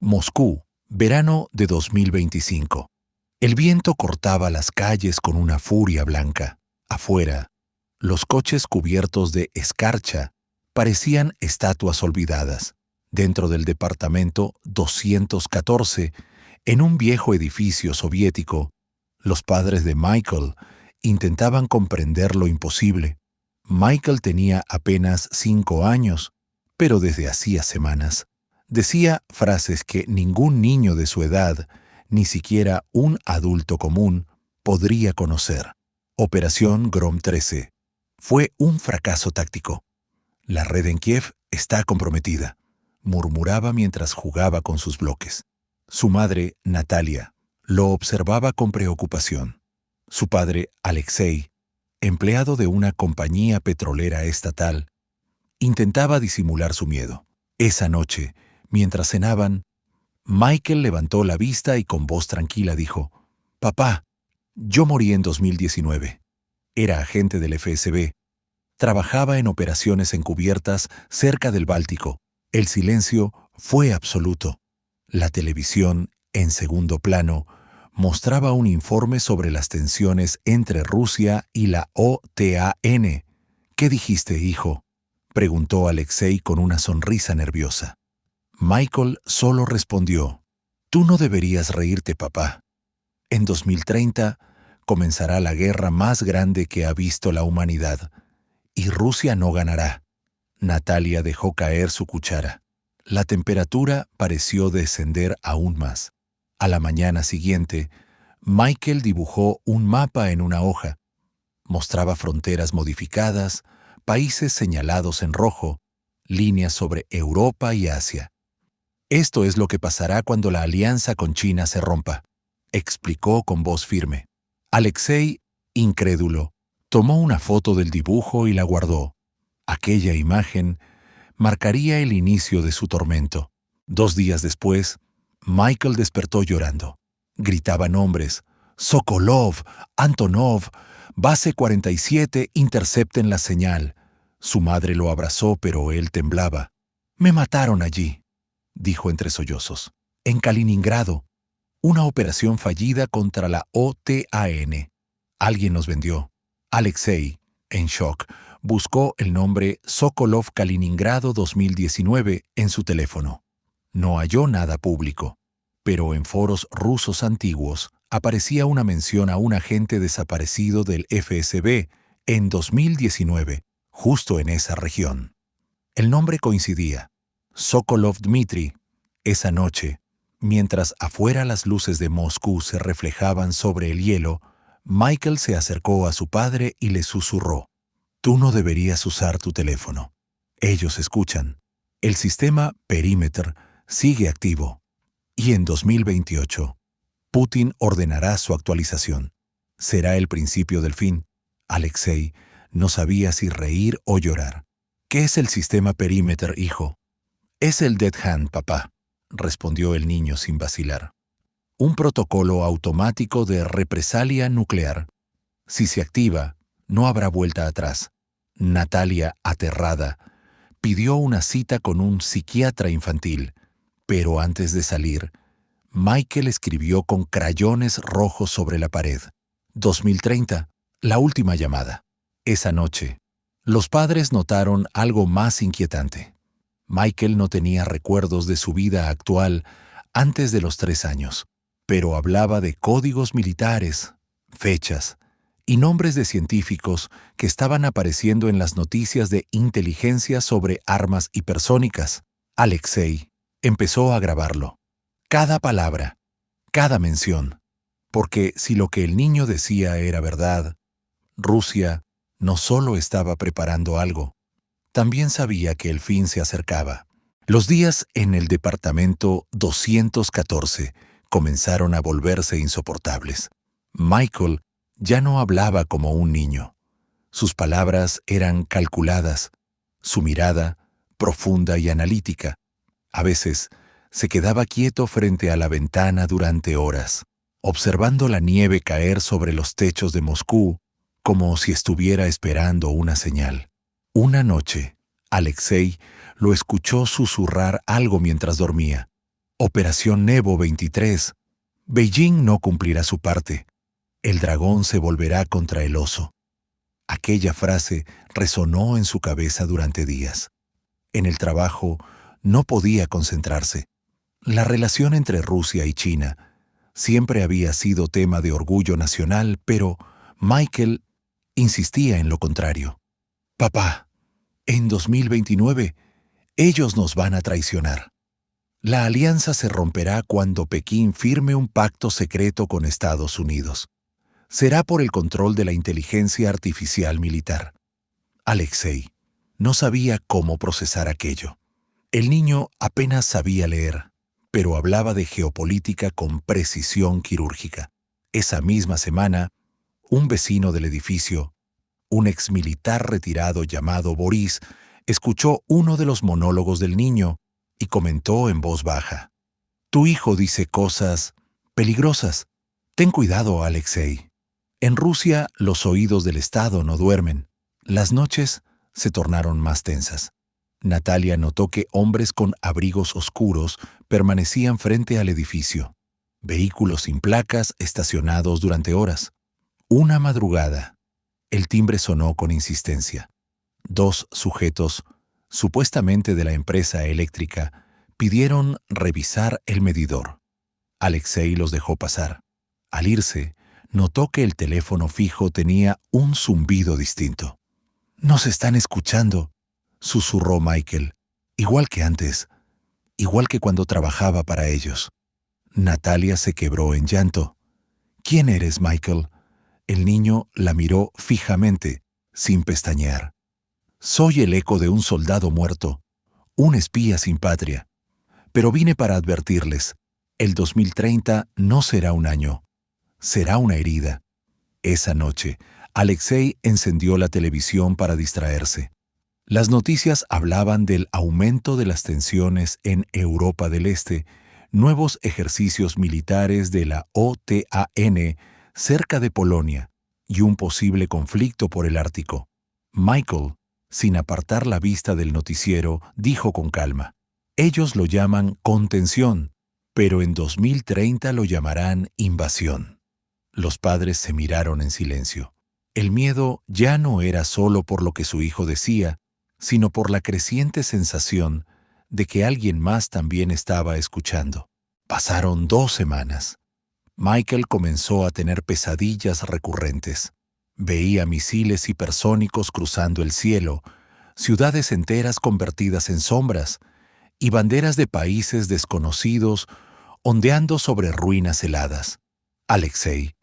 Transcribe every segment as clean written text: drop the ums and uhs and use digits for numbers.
Moscú, verano de 2025. El viento cortaba las calles con una furia blanca. Afuera, los coches cubiertos de escarcha parecían estatuas olvidadas. Dentro del departamento 214, en un viejo edificio soviético, los padres de Michael intentaban comprender lo imposible. Michael tenía apenas 5 años, pero desde hacía semanas decía frases que ningún niño de su edad, ni siquiera un adulto común, podría conocer. Operación Grom 13 fue un fracaso táctico. La red en Kiev está comprometida, murmuraba mientras jugaba con sus bloques. Su madre, Natalia, lo observaba con preocupación. Su padre, Alexei, empleado de una compañía petrolera estatal, intentaba disimular su miedo. Esa noche, mientras cenaban, Michael levantó la vista y con voz tranquila dijo: «Papá, yo morí en 2019. Era agente del FSB. Trabajaba en operaciones encubiertas cerca del Báltico. El silencio fue absoluto. La televisión, en segundo plano, mostraba un informe sobre las tensiones entre Rusia y la OTAN. «¿Qué dijiste, hijo?», preguntó Alexei con una sonrisa nerviosa. Michael solo respondió: «Tú no deberías reírte, papá. En 2030 comenzará la guerra más grande que ha visto la humanidad, y Rusia no ganará». Natalia dejó caer su cuchara. La temperatura pareció descender aún más. A la mañana siguiente, Michael dibujó un mapa en una hoja. Mostraba fronteras modificadas, países señalados en rojo, líneas sobre Europa y Asia. «Esto es lo que pasará cuando la alianza con China se rompa», explicó con voz firme. Alexei, incrédulo, tomó una foto del dibujo y la guardó. Aquella imagen marcaría el inicio de su tormento. 2 días después, Michael despertó llorando. Gritaba nombres: «Sokolov, Antonov, base 47, intercepten la señal». Su madre lo abrazó, pero él temblaba. «Me mataron allí», dijo entre sollozos. «En Kaliningrado. Una operación fallida contra la OTAN. Alguien nos vendió». Alexei, en shock, buscó el nombre Sokolov Kaliningrado 2019 en su teléfono. No halló nada público, pero en foros rusos antiguos aparecía una mención a un agente desaparecido del FSB en 2019, justo en esa región. El nombre coincidía: Sokolov Dmitry. Esa noche, mientras afuera las luces de Moscú se reflejaban sobre el hielo, Michael se acercó a su padre y le susurró: «Tú no deberías usar tu teléfono. Ellos escuchan. El sistema Perimeter sigue activo. Y en 2028, Putin ordenará su actualización. Será el principio del fin». Alexei no sabía si reír o llorar. «¿Qué es el sistema Perimeter, hijo?» «Es el Dead Hand, papá», respondió el niño sin vacilar. «Un protocolo automático de represalia nuclear. Si se activa, no habrá vuelta atrás». Natalia, aterrada, pidió una cita con un psiquiatra infantil, pero antes de salir, Michael escribió con crayones rojos sobre la pared: «2030, la última llamada». Esa noche, los padres notaron algo más inquietante. Michael no tenía recuerdos de su vida actual antes de los 3 años, pero hablaba de códigos militares, fechas y nombres de científicos que estaban apareciendo en las noticias de inteligencia sobre armas hipersónicas. Alexei empezó a grabarlo. Cada palabra, cada mención, porque si lo que el niño decía era verdad, Rusia no solo estaba preparando algo, también sabía que el fin se acercaba. Los días en el departamento 214 comenzaron a volverse insoportables. Michael ya no hablaba como un niño. Sus palabras eran calculadas, su mirada profunda y analítica. A veces se quedaba quieto frente a la ventana durante horas, observando la nieve caer sobre los techos de Moscú, como si estuviera esperando una señal. Una noche, Alexei lo escuchó susurrar algo mientras dormía. Operación Nebo 23. Beijing no cumplirá su parte. El dragón se volverá contra el oso. Aquella frase resonó en su cabeza durante días. En el trabajo no podía concentrarse. La relación entre Rusia y China siempre había sido tema de orgullo nacional, pero Michael insistía en lo contrario. Papá, en 2029, ellos nos van a traicionar. La alianza se romperá cuando Pekín firme un pacto secreto con Estados Unidos. Será por el control de la inteligencia artificial militar. Alexei no sabía cómo procesar aquello. El niño apenas sabía leer, pero hablaba de geopolítica con precisión quirúrgica. Esa misma semana, un vecino del edificio, un exmilitar retirado llamado Boris, escuchó uno de los monólogos del niño y comentó en voz baja: «Tu hijo dice cosas peligrosas. Ten cuidado, Alexei. En Rusia los oídos del Estado no duermen». Las noches se tornaron más tensas. Natalia notó que hombres con abrigos oscuros permanecían frente al edificio. Vehículos sin placas estacionados durante horas. Una madrugada, el timbre sonó con insistencia. 2 sujetos, supuestamente de la empresa eléctrica, pidieron revisar el medidor. Alexei los dejó pasar. Al irse, notó que el teléfono fijo tenía un zumbido distinto. «Nos están escuchando», susurró Michael, igual que antes, igual que cuando trabajaba para ellos. Natalia se quebró en llanto. «¿Quién eres, Michael?» El niño la miró fijamente, sin pestañear. «Soy el eco de un soldado muerto, un espía sin patria. Pero vine para advertirles, el 2030 no será un año, será una herida». Esa noche, Alexei encendió la televisión para distraerse. Las noticias hablaban del aumento de las tensiones en Europa del Este, nuevos ejercicios militares de la OTAN cerca de Polonia y un posible conflicto por el Ártico. Michael, sin apartar la vista del noticiero, dijo con calma: «Ellos lo llaman contención, pero en 2030 lo llamarán invasión». Los padres se miraron en silencio. El miedo ya no era solo por lo que su hijo decía, sino por la creciente sensación de que alguien más también estaba escuchando. Pasaron 2 semanas. Michael comenzó a tener pesadillas recurrentes. Veía misiles hipersónicos cruzando el cielo, ciudades enteras convertidas en sombras, y banderas de países desconocidos ondeando sobre ruinas heladas. Alexei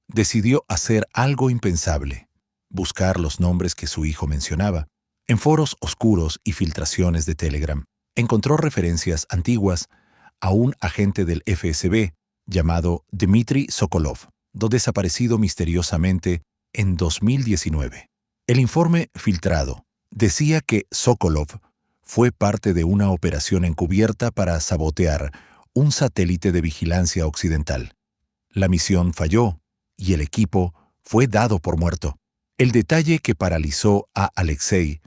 decidió hacer algo impensable: buscar los nombres que su hijo mencionaba. En foros oscuros y filtraciones de Telegram, encontró referencias antiguas a un agente del FSB llamado Dmitry Sokolov, desaparecido misteriosamente en 2019. El informe filtrado decía que Sokolov fue parte de una operación encubierta para sabotear un satélite de vigilancia occidental. La misión falló y el equipo fue dado por muerto. El detalle que paralizó a Alexei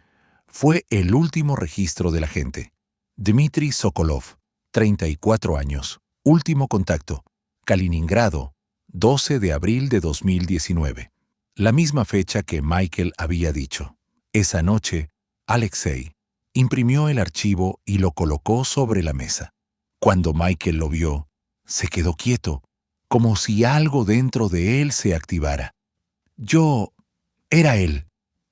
fue el último registro del agente. Dmitry Sokolov, 34 años, último contacto, Kaliningrado, 12 de abril de 2019. La misma fecha que Michael había dicho. Esa noche, Alexei imprimió el archivo y lo colocó sobre la mesa. Cuando Michael lo vio, se quedó quieto, como si algo dentro de él se activara. Era él,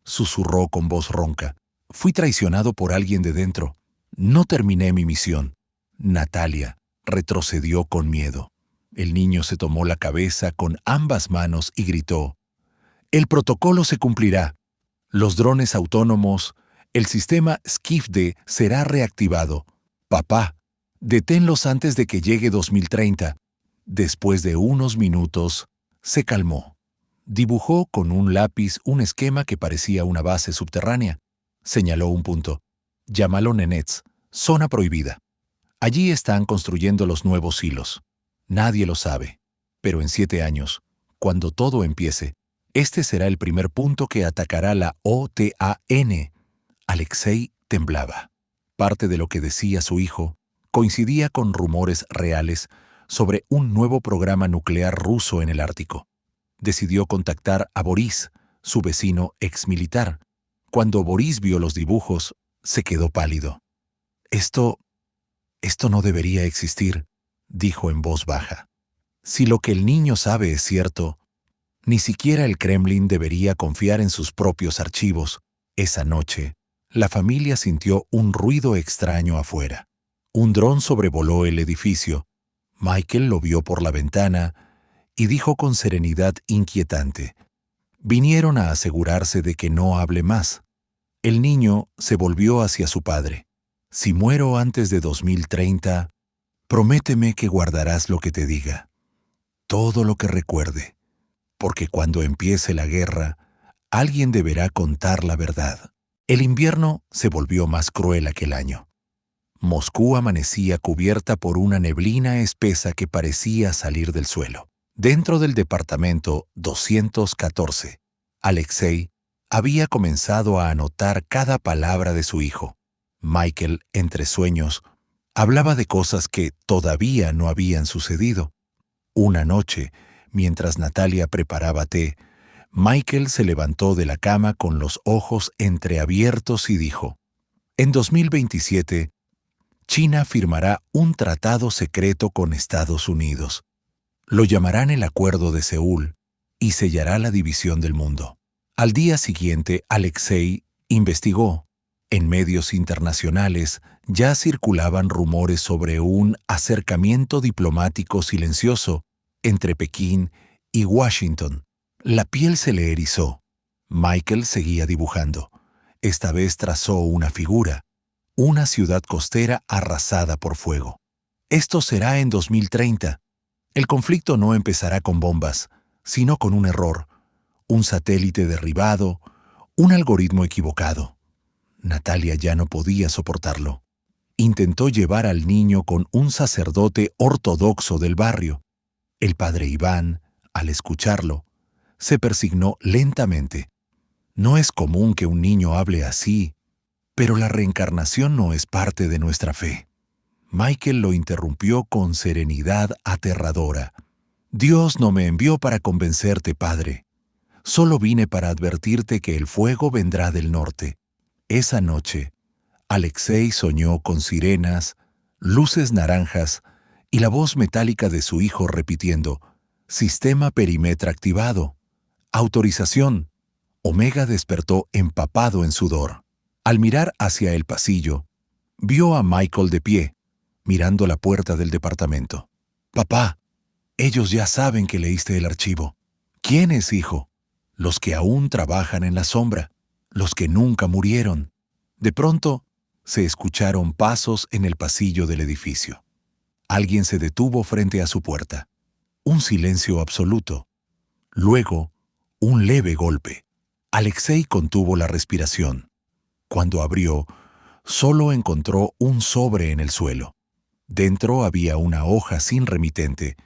susurró con voz ronca. Fui traicionado por alguien de dentro. No terminé mi misión. Natalia retrocedió con miedo. El niño se tomó la cabeza con ambas manos y gritó: «El protocolo se cumplirá. Los drones autónomos, el sistema SCIFD será reactivado. Papá, deténlos antes de que llegue 2030. Después de unos minutos, se calmó. Dibujó con un lápiz un esquema que parecía una base subterránea. Señaló un punto. Llámalo Nenets, zona prohibida. Allí están construyendo los nuevos hilos. Nadie lo sabe, pero en 7 años, cuando todo empiece, este será el primer punto que atacará la OTAN. Alexei temblaba. Parte de lo que decía su hijo coincidía con rumores reales sobre un nuevo programa nuclear ruso en el Ártico. Decidió contactar a Boris, su vecino exmilitar. Cuando Boris vio los dibujos, se quedó pálido. Esto no debería existir, dijo en voz baja. Si lo que el niño sabe es cierto, ni siquiera el Kremlin debería confiar en sus propios archivos. Esa noche, la familia sintió un ruido extraño afuera. Un dron sobrevoló el edificio. Michael lo vio por la ventana y dijo con serenidad inquietante: «Vinieron a asegurarse de que no hable más». El niño se volvió hacia su padre. «Si muero antes de 2030, prométeme que guardarás lo que te diga, todo lo que recuerde, porque cuando empiece la guerra, alguien deberá contar la verdad». El invierno se volvió más cruel aquel año. Moscú amanecía cubierta por una neblina espesa que parecía salir del suelo. Dentro del departamento 214, Alexei había comenzado a anotar cada palabra de su hijo. Michael, entre sueños, hablaba de cosas que todavía no habían sucedido. Una noche, mientras Natalia preparaba té, Michael se levantó de la cama con los ojos entreabiertos y dijo: «En 2027, China firmará un tratado secreto con Estados Unidos. Lo llamarán el Acuerdo de Seúl y sellará la división del mundo». Al día siguiente, Alexei investigó. En medios internacionales ya circulaban rumores sobre un acercamiento diplomático silencioso entre Pekín y Washington. La piel se le erizó. Michael seguía dibujando. Esta vez trazó una figura: una ciudad costera arrasada por fuego. Esto será en 2030. El conflicto no empezará con bombas, sino con un error, un satélite derribado, un algoritmo equivocado. Natalia ya no podía soportarlo. Intentó llevar al niño con un sacerdote ortodoxo del barrio. El padre Iván, al escucharlo, se persignó lentamente. No es común que un niño hable así, pero la reencarnación no es parte de nuestra fe. Michael lo interrumpió con serenidad aterradora. «Dios no me envió para convencerte, padre. Solo vine para advertirte que el fuego vendrá del norte». Esa noche, Alexei soñó con sirenas, luces naranjas y la voz metálica de su hijo repitiendo: «Sistema Perimetra activado. Autorización». Omega despertó empapado en sudor. Al mirar hacia el pasillo, vio a Michael de pie, mirando la puerta del departamento. «Papá, ellos ya saben que leíste el archivo». «¿Quiénes, hijo?» «Los que aún trabajan en la sombra, los que nunca murieron». De pronto, se escucharon pasos en el pasillo del edificio. Alguien se detuvo frente a su puerta. Un silencio absoluto. Luego, un leve golpe. Alexei contuvo la respiración. Cuando abrió, solo encontró un sobre en el suelo. Dentro había una hoja sin remitente,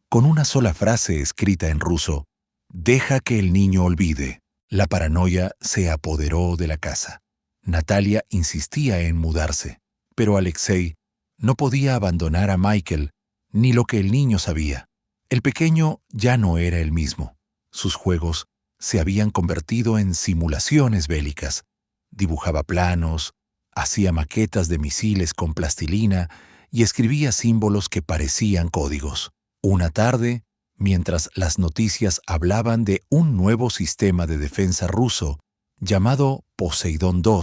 con una sola frase escrita en ruso: «Deja que el niño olvide». La paranoia se apoderó de la casa. Natalia insistía en mudarse, pero Alexei no podía abandonar a Michael ni lo que el niño sabía. El pequeño ya no era el mismo. Sus juegos se habían convertido en simulaciones bélicas. Dibujaba planos, hacía maquetas de misiles con plastilina y escribía símbolos que parecían códigos. Una tarde, mientras las noticias hablaban de un nuevo sistema de defensa ruso llamado Poseidón II,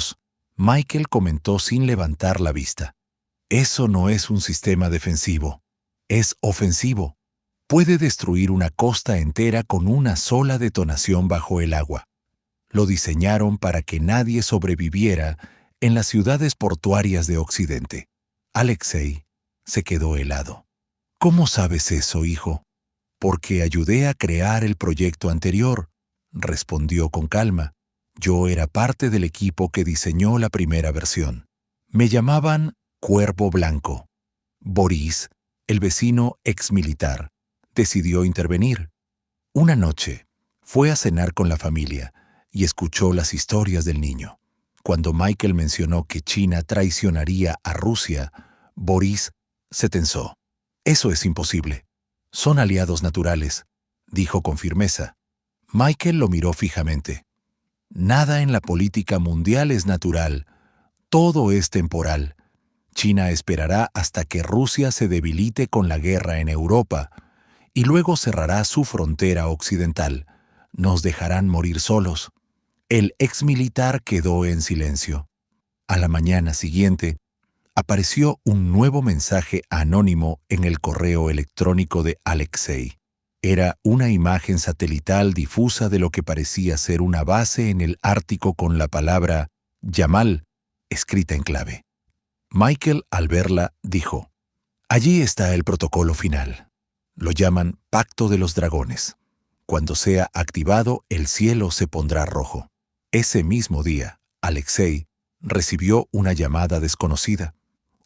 Michael comentó sin levantar la vista: «Eso no es un sistema defensivo, es ofensivo. Puede destruir una costa entera con una sola detonación bajo el agua. Lo diseñaron para que nadie sobreviviera en las ciudades portuarias de Occidente». Alexei se quedó helado. «¿Cómo sabes eso, hijo?» «Porque ayudé a crear el proyecto anterior», respondió con calma. «Yo era parte del equipo que diseñó la primera versión. Me llamaban Cuervo Blanco». Boris, el vecino exmilitar, decidió intervenir. Una noche, fue a cenar con la familia y escuchó las historias del niño. Cuando Michael mencionó que China traicionaría a Rusia, Boris se tensó. Eso es imposible. Son aliados naturales, dijo con firmeza. Michael lo miró fijamente. Nada en la política mundial es natural. Todo es temporal. China esperará hasta que Rusia se debilite con la guerra en Europa y luego cerrará su frontera occidental. Nos dejarán morir solos. El exmilitar quedó en silencio. A la mañana siguiente, apareció un nuevo mensaje anónimo en el correo electrónico de Alexei. Era una imagen satelital difusa de lo que parecía ser una base en el Ártico con la palabra Yamal escrita en clave. Michael, al verla, dijo: «Allí está el protocolo final. Lo llaman Pacto de los Dragones. Cuando sea activado, el cielo se pondrá rojo». Ese mismo día, Alexei recibió una llamada desconocida.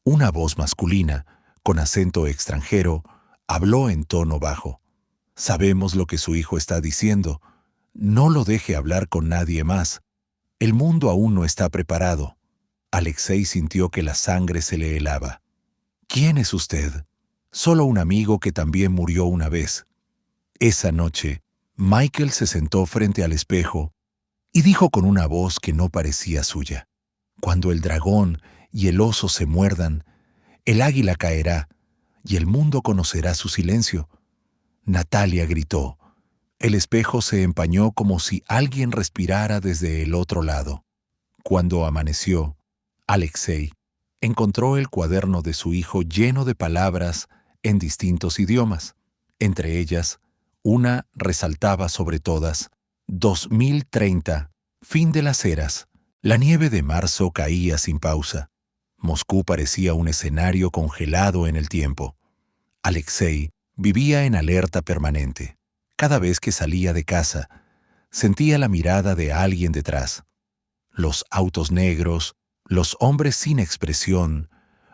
Una voz masculina, con acento extranjero, habló en tono bajo. «Sabemos lo que su hijo está diciendo. No lo deje hablar con nadie más. El mundo aún no está preparado». Alexei sintió que la sangre se le helaba. «¿Quién es usted?» «Solo un amigo que también murió una vez». Esa noche, Michael se sentó frente al espejo y dijo con una voz que no parecía suya: «Cuando el dragón y el oso se muerdan, el águila caerá y el mundo conocerá su silencio». Natalia gritó. El espejo se empañó como si alguien respirara desde el otro lado. Cuando amaneció, Alexei encontró el cuaderno de su hijo lleno de palabras en distintos idiomas. Entre ellas, una resaltaba sobre todas: 2030, fin de las eras. La nieve de marzo caía sin pausa. Moscú parecía un escenario congelado en el tiempo. Alexei vivía en alerta permanente. Cada vez que salía de casa, sentía la mirada de alguien detrás. Los autos negros, los hombres sin expresión,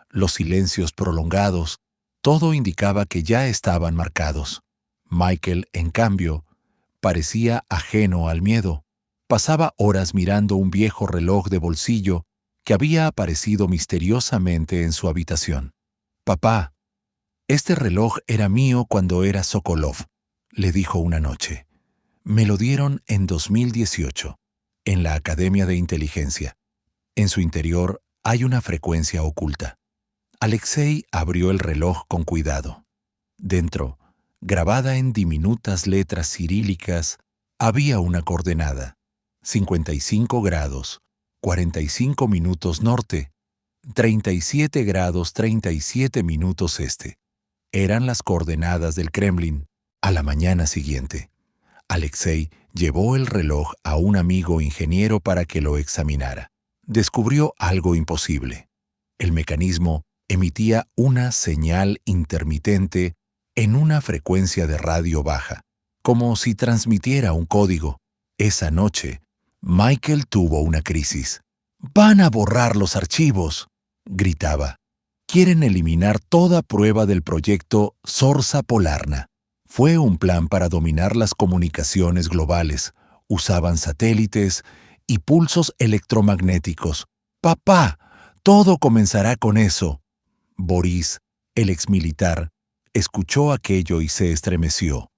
los silencios prolongados, todo indicaba que ya estaban marcados. Michael, en cambio, parecía ajeno al miedo. Pasaba horas mirando un viejo reloj de bolsillo que había aparecido misteriosamente en su habitación. «Papá, este reloj era mío cuando era Sokolov», le dijo una noche. «Me lo dieron en 2018, en la Academia de Inteligencia. En su interior hay una frecuencia oculta». Alexei abrió el reloj con cuidado. Dentro, grabada en diminutas letras cirílicas, había una coordenada: 55 grados, 45 minutos norte, 37 grados 37 minutos este. Eran las coordenadas del Kremlin. A la mañana siguiente, Alexei llevó el reloj a un amigo ingeniero para que lo examinara. Descubrió algo imposible. El mecanismo emitía una señal intermitente en una frecuencia de radio baja, como si transmitiera un código. Esa noche, Michael tuvo una crisis. «¡Van a borrar los archivos!», gritaba. «Quieren eliminar toda prueba del proyecto Zorza Polarna». Fue un plan para dominar las comunicaciones globales. Usaban satélites y pulsos electromagnéticos. «¡Papá! Todo comenzará con eso». Boris, el exmilitar, escuchó aquello y se estremeció.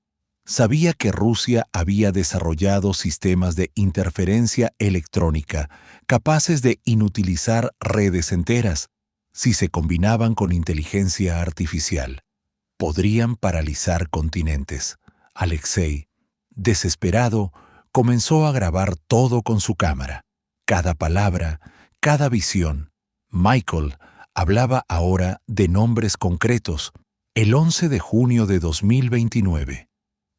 Sabía que Rusia había desarrollado sistemas de interferencia electrónica capaces de inutilizar redes enteras. Si se combinaban con inteligencia artificial, podrían paralizar continentes. Alexei, desesperado, comenzó a grabar todo con su cámara. Cada palabra, cada visión. Michael hablaba ahora de nombres concretos. El 11 de junio de 2029.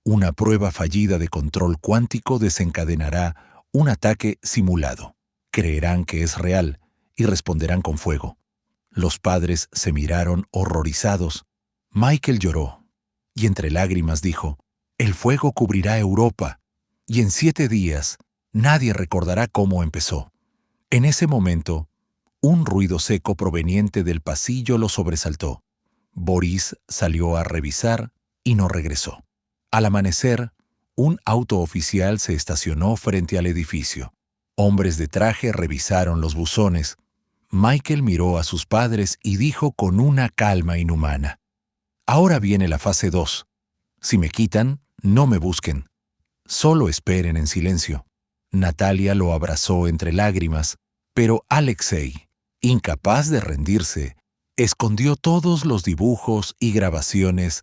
Una prueba fallida de control cuántico desencadenará un ataque simulado. Creerán que es real y responderán con fuego. Los padres se miraron horrorizados. Michael lloró y entre lágrimas dijo: «El fuego cubrirá Europa y en 7 días nadie recordará cómo empezó». En ese momento, un ruido seco proveniente del pasillo lo sobresaltó. Boris salió a revisar y no regresó. Al amanecer, un auto oficial se estacionó frente al edificio. Hombres de traje revisaron los buzones. Michael miró a sus padres y dijo con una calma inhumana: «Ahora viene la fase 2. Si me quitan, no me busquen. Solo esperen en silencio». Natalia lo abrazó entre lágrimas, pero Alexei, incapaz de rendirse, escondió todos los dibujos y grabaciones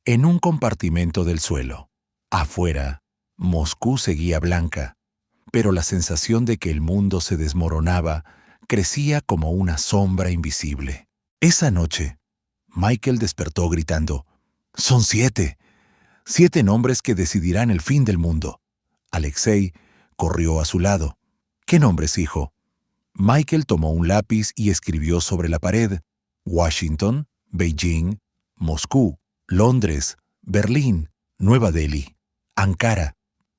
en un compartimento del suelo. Afuera, Moscú seguía blanca, pero la sensación de que el mundo se desmoronaba crecía como una sombra invisible. Esa noche, Michael despertó gritando: «¡Son 7! 7 nombres que decidirán el fin del mundo». Alexei corrió a su lado. «¿Qué nombres, hijo?». Michael tomó un lápiz y escribió sobre la pared: Washington, Beijing, Moscú, Londres, Berlín, Nueva Delhi, Ankara.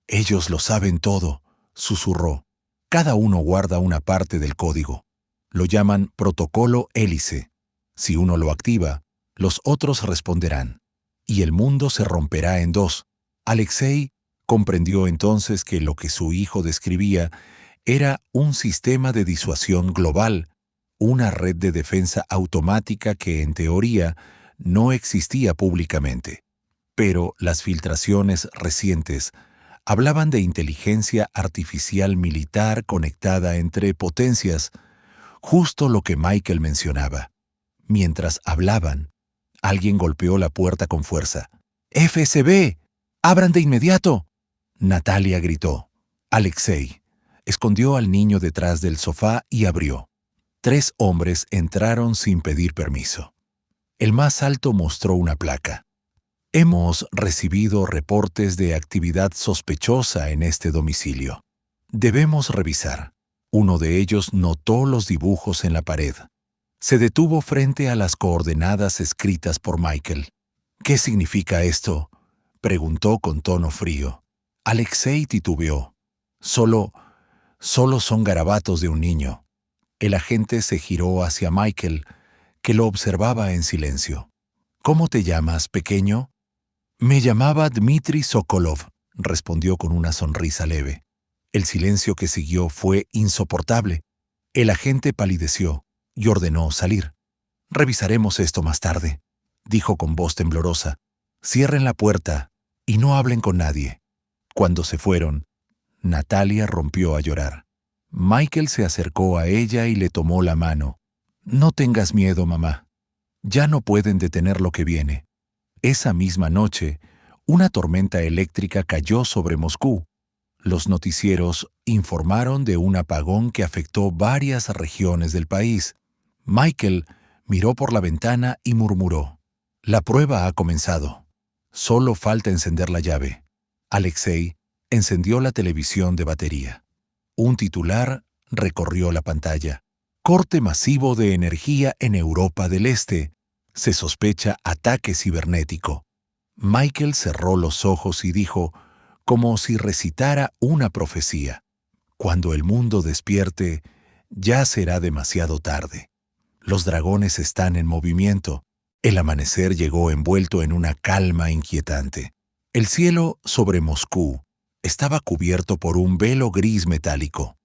«Ellos lo saben todo», susurró. «Cada uno guarda una parte del código. Lo llaman protocolo hélice. Si uno lo activa, los otros responderán, y el mundo se romperá en 2. Alexei comprendió entonces que lo que su hijo describía era un sistema de disuasión global, una red de defensa automática que, en teoría, no existía públicamente. Pero las filtraciones recientes hablaban de inteligencia artificial militar conectada entre potencias, justo lo que Michael mencionaba. Mientras hablaban, alguien golpeó la puerta con fuerza. «¡FSB! ¡Abran de inmediato!». Natalia gritó. Alexei escondió al niño detrás del sofá y abrió. 3 hombres entraron sin pedir permiso. El más alto mostró una placa. «Hemos recibido reportes de actividad sospechosa en este domicilio. Debemos revisar». Uno de ellos notó los dibujos en la pared. Se detuvo frente a las coordenadas escritas por Michael. «¿Qué significa esto?», preguntó con tono frío. Alexei titubeó. Solo son garabatos de un niño». El agente se giró hacia Michael, que lo observaba en silencio. «¿Cómo te llamas, pequeño?». «Me llamaba Dmitri Sokolov», respondió con una sonrisa leve. El silencio que siguió fue insoportable. El agente palideció y ordenó salir. «Revisaremos esto más tarde», dijo con voz temblorosa. «Cierren la puerta y no hablen con nadie». Cuando se fueron, Natalia rompió a llorar. Michael se acercó a ella y le tomó la mano. «No tengas miedo, mamá. Ya no pueden detener lo que viene». Esa misma noche, una tormenta eléctrica cayó sobre Moscú. Los noticieros informaron de un apagón que afectó varias regiones del país. Michael miró por la ventana y murmuró: «La prueba ha comenzado. Solo falta encender la llave». Alexei encendió la televisión de batería. Un titular recorrió la pantalla: «Corte masivo de energía en Europa del Este. Se sospecha ataque cibernético». Michael cerró los ojos y dijo, como si recitara una profecía: «Cuando el mundo despierte, ya será demasiado tarde. Los dragones están en movimiento». El amanecer llegó envuelto en una calma inquietante. El cielo sobre Moscú estaba cubierto por un velo gris metálico.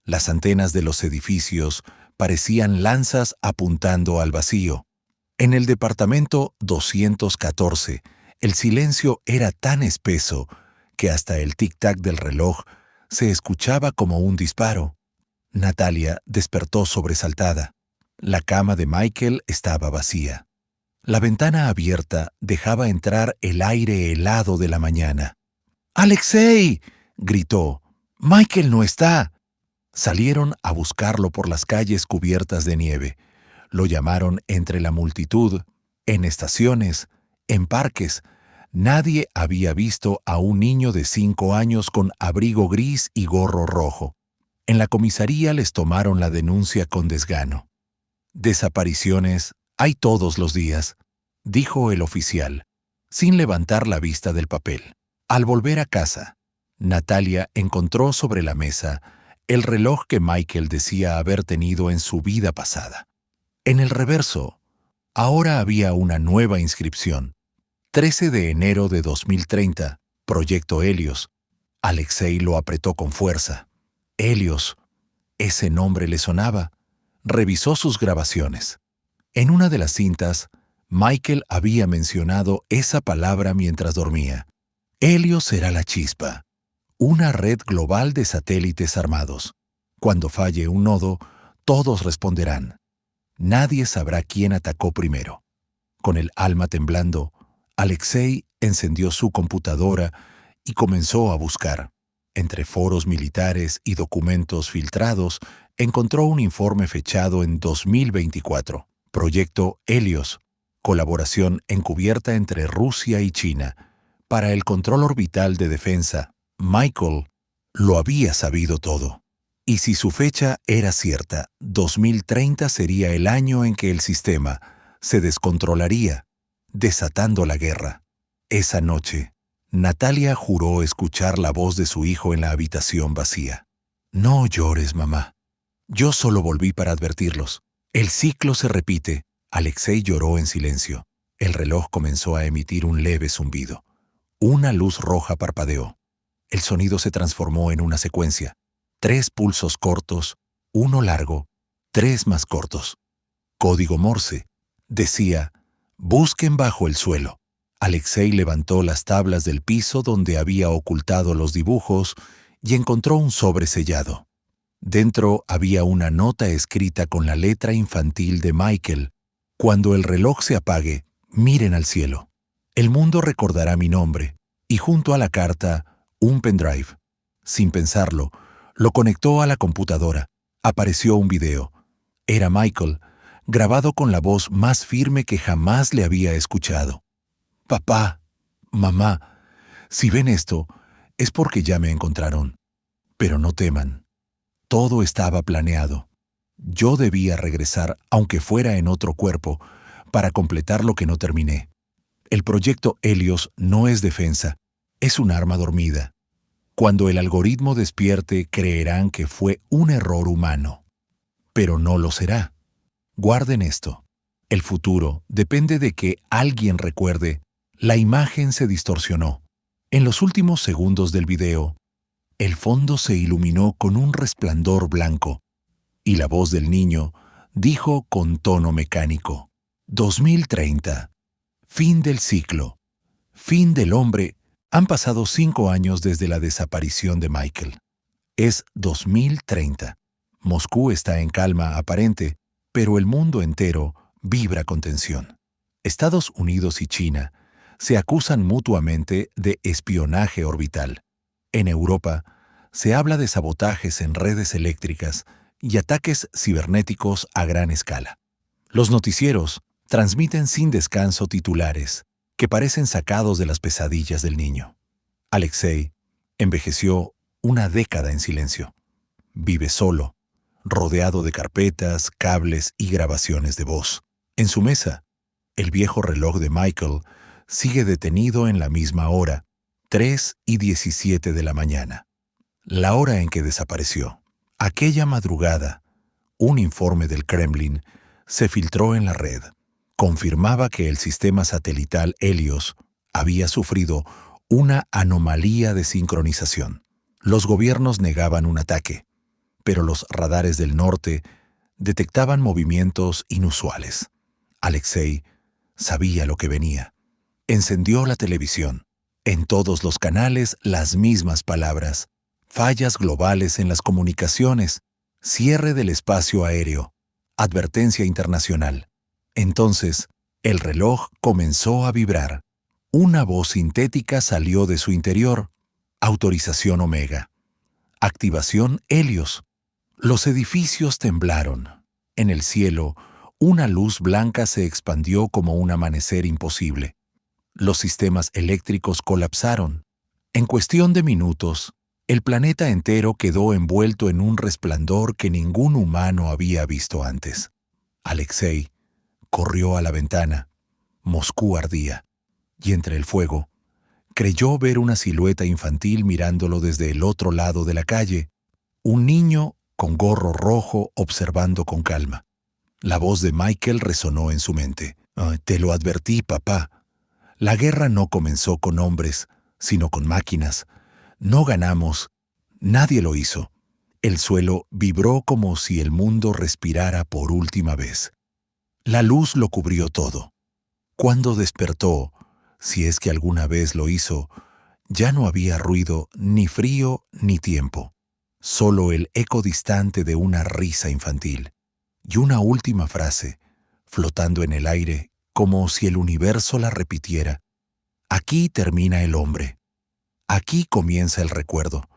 Las antenas de los edificios parecían lanzas apuntando al vacío. En el departamento 214, el silencio era tan espeso que hasta el tic-tac del reloj se escuchaba como un disparo. Natalia despertó sobresaltada. La cama de Michael estaba vacía. La ventana abierta dejaba entrar el aire helado de la mañana. «¡Alexei!», gritó. «¡Michael no está!». Salieron a buscarlo por las calles cubiertas de nieve. Lo llamaron entre la multitud, en estaciones, en parques. Nadie había visto a un niño de 5 años con abrigo gris y gorro rojo. En la comisaría les tomaron la denuncia con desgano. «Desapariciones hay todos los días», dijo el oficial, sin levantar la vista del papel. Al volver a casa, Natalia encontró sobre la mesa el reloj que Michael decía haber tenido en su vida pasada. En el reverso, ahora había una nueva inscripción: 13 de enero de 2030, Proyecto Helios. Alexei lo apretó con fuerza. Helios, ese nombre le sonaba. revisó sus grabaciones. En una de las cintas, Michael había mencionado esa palabra mientras dormía. Helios será la chispa, una red global de satélites armados. Cuando falle un nodo, todos responderán. Nadie sabrá quién atacó primero. Con el alma temblando, Alexei encendió su computadora y comenzó a buscar. Entre foros militares y documentos filtrados, encontró un informe fechado en 2024, Proyecto Helios, colaboración encubierta entre Rusia y China. Para el control orbital de defensa, Michael lo había sabido todo. Y si su fecha era cierta, 2030 sería el año en que el sistema se descontrolaría, desatando la guerra. Esa noche, Natalia juró escuchar la voz de su hijo en la habitación vacía. No llores, mamá. Yo solo volví para advertirlos. El ciclo se repite. Alexei lloró en silencio. El reloj comenzó a emitir un leve zumbido. Una luz roja parpadeó. El sonido se transformó en una secuencia. 3 pulsos cortos, 1 largo, 3 más cortos. Código Morse. Decía, busquen bajo el suelo. Alexei levantó las tablas del piso donde había ocultado los dibujos y encontró un sobre sellado. Dentro había una nota escrita con la letra infantil de Michael. Cuando el reloj se apague, miren al cielo. El mundo recordará mi nombre. Y junto a la carta, un pendrive. Sin pensarlo, lo conectó a la computadora. Apareció un video. Era Michael, grabado con la voz más firme que jamás le había escuchado. Papá, mamá, si ven esto, es porque ya me encontraron. Pero no teman. Todo estaba planeado. Yo debía regresar, aunque fuera en otro cuerpo, para completar lo que no terminé. El proyecto Helios no es defensa, es un arma dormida. Cuando el algoritmo despierte, creerán que fue un error humano. Pero no lo será. Guarden esto. El futuro depende de que alguien recuerde. La imagen se distorsionó. En los últimos segundos del video, el fondo se iluminó con un resplandor blanco, y la voz del niño dijo con tono mecánico: 2030. Fin del ciclo. Fin del hombre. Han pasado 5 años desde la desaparición de Michael. Es 2030. Moscú está en calma aparente, pero el mundo entero vibra con tensión. Estados Unidos y China se acusan mutuamente de espionaje orbital. En Europa se habla de sabotajes en redes eléctricas y ataques cibernéticos a gran escala. Los noticieros transmiten sin descanso titulares que parecen sacados de las pesadillas del niño. Alexei envejeció una década en silencio. Vive solo, rodeado de carpetas, cables y grabaciones de voz. En su mesa, el viejo reloj de Michael sigue detenido en la misma hora, 3:17 de la mañana. La hora en que desapareció. Aquella madrugada, un informe del Kremlin se filtró en la red. Confirmaba que el sistema satelital Helios había sufrido una anomalía de sincronización. Los gobiernos negaban un ataque, pero los radares del norte detectaban movimientos inusuales. Alexei sabía lo que venía. Encendió la televisión. En todos los canales las mismas palabras: fallas globales en las comunicaciones, cierre del espacio aéreo, advertencia internacional. Entonces, el reloj comenzó a vibrar. Una voz sintética salió de su interior. Autorización Omega. Activación Helios. Los edificios temblaron. En el cielo, una luz blanca se expandió como un amanecer imposible. Los sistemas eléctricos colapsaron. En cuestión de minutos, el planeta entero quedó envuelto en un resplandor que ningún humano había visto antes. Alexei corrió a la ventana. Moscú ardía, y entre el fuego, creyó ver una silueta infantil mirándolo desde el otro lado de la calle, un niño con gorro rojo observando con calma. La voz de Michael resonó en su mente. Te lo advertí, papá. La guerra no comenzó con hombres, sino con máquinas. No ganamos. Nadie lo hizo. El suelo vibró como si el mundo respirara por última vez. La luz lo cubrió todo. Cuando despertó, si es que alguna vez lo hizo, ya no había ruido, ni frío, ni tiempo. Solo el eco distante de una risa infantil. Y una última frase, flotando en el aire, como si el universo la repitiera. Aquí termina el hombre. Aquí comienza el recuerdo.